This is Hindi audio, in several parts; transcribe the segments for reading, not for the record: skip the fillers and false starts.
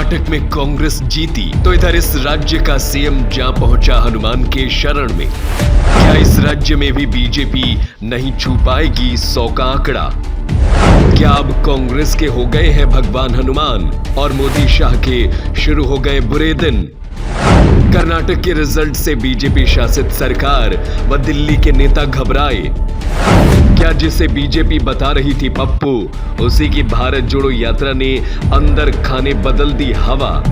कर्नाटक में कांग्रेस जीती तो इधर इस राज्य का सीएम जा पहुंचा हनुमान के शरण में। क्या इस राज्य में भी बीजेपी नहीं छू पाएगी 100 का आंकड़ा? क्या अब कांग्रेस के हो गए हैं भगवान हनुमान और मोदी शाह के शुरू हो गए बुरे दिन? कर्नाटक के रिजल्ट से बीजेपी शासित सरकार व दिल्ली के नेता घबराए। क्या जिसे बीजेपी बता रही थी पप्पू, उसी की भारत जोड़ो यात्रा ने अंदर खाने बदल दी हवा?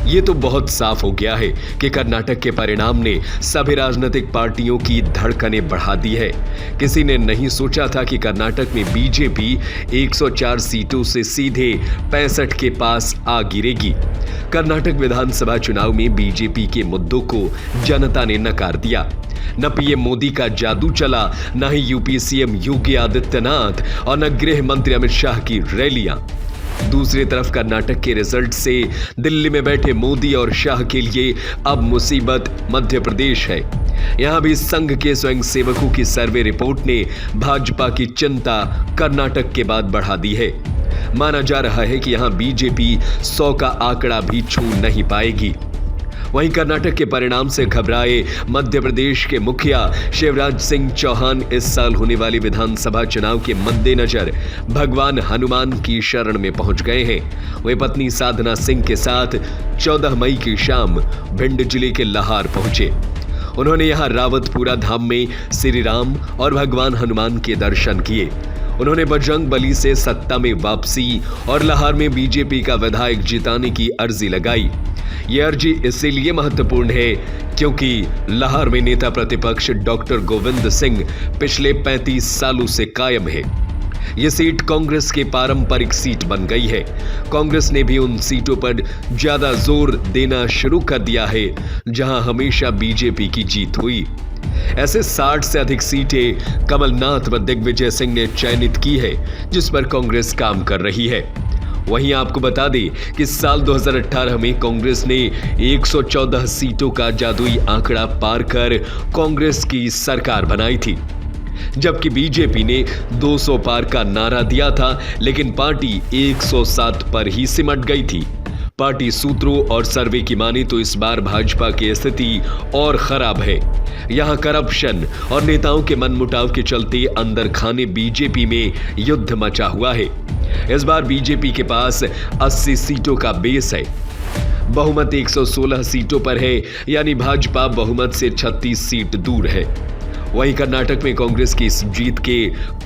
ये तो बहुत साफ हो गया है कि कर्नाटक के परिणाम ने सभी राजनीतिक पार्टियों की धड़कनें बढ़ा दी है। किसी ने नहीं सोचा था कि कर्नाटक में बीजेपी 104 सीटों से सीधे 65 के पास आ गिरेगी। कर्नाटक विधानसभा चुनाव में बीजेपी के मुद्दों को जनता ने नकार दिया। न पीएम मोदी का जादू चला, न ही यूपी सीएम योगी आदित्यनाथ और न गृह मंत्री अमित शाह की रैलियां। दूसरी तरफ कर्नाटक के रिजल्ट से दिल्ली में बैठे मोदी और शाह के लिए अब मुसीबत मध्य प्रदेश है। यहां भी संघ के स्वयंसेवकों की सर्वे रिपोर्ट ने भाजपा की चिंता कर्नाटक के बाद बढ़ा दी है। माना जा रहा है कि यहां बीजेपी 100 का आंकड़ा भी छू नहीं पाएगी। वहीं कर्नाटक के परिणाम से घबराए मध्य प्रदेश के मुखिया शिवराज सिंह चौहान इस साल होने वाले विधानसभा चुनाव के मद्देनजर भगवान हनुमान की शरण में पहुंच गए हैं। वे पत्नी साधना सिंह के साथ 14 मई की शाम भिंड जिले के लाहार पहुंचे। उन्होंने यहां रावतपुरा धाम में श्री राम और भगवान हनुमान के दर्शन किए। उन्होंने बजरंग बली से सत्ता में वापसी और लाहौर में बीजेपी का विधायक जिताने की अर्जी लगाई। यह अर्जी इसीलिए महत्वपूर्ण है क्योंकि लाहौर में नेता प्रतिपक्ष डॉक्टर गोविंद सिंह पिछले 35 सालों से कायम है। यह सीट कांग्रेस की पारंपरिक सीट बन गई है। कांग्रेस ने भी उन सीटों पर ज्यादा जोर देना शुरू कर दिया है जहां हमेशा बीजेपी की जीत हुई। ऐसे 60 से अधिक सीटें कमलनाथ व दिग्विजय सिंह ने चयनित की है, जिस पर कांग्रेस काम कर रही है। वहीं आपको बता दें कि साल 2018 में कांग्रेस ने 114 सीटों का जादुई आंकड़ा पार कर कांग्रेस की सरकार बनाई थी, जबकि बीजेपी ने 200 पार का नारा दिया था, लेकिन पार्टी 107 पर ही सिमट गई थी। पार्टी सूत्रों और सर्वे की माने तो इस बार भाजपा की स्थिति और खराब है। यहां करप्शन और नेताओं के मनमुटाव के चलते अंदर खाने बीजेपी में युद्ध मचा हुआ है। इस बार बीजेपी के पास 80 सीटों का बेस है। बहुमत 116 सीटों पर है, यानी भाजपा बहुमत से 36 सीट दूर है। वहीं कर्नाटक में कांग्रेस की इस जीत के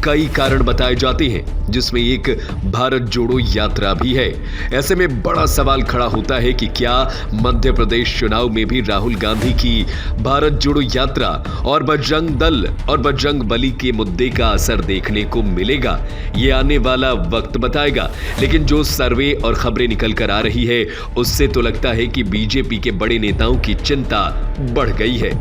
कई कारण बताए जाते हैं, जिसमें एक भारत जोड़ो यात्रा भी है। ऐसे में बड़ा सवाल खड़ा होता है कि क्या मध्य प्रदेश चुनाव में भी राहुल गांधी की भारत जोड़ो यात्रा और बजरंग दल और बजरंग बली के मुद्दे का असर देखने को मिलेगा? ये आने वाला वक्त बताएगा, लेकिन जो सर्वे और खबरें निकल कर आ रही है उससे तो लगता है कि बीजेपी के बड़े नेताओं की चिंता बढ़ गई है।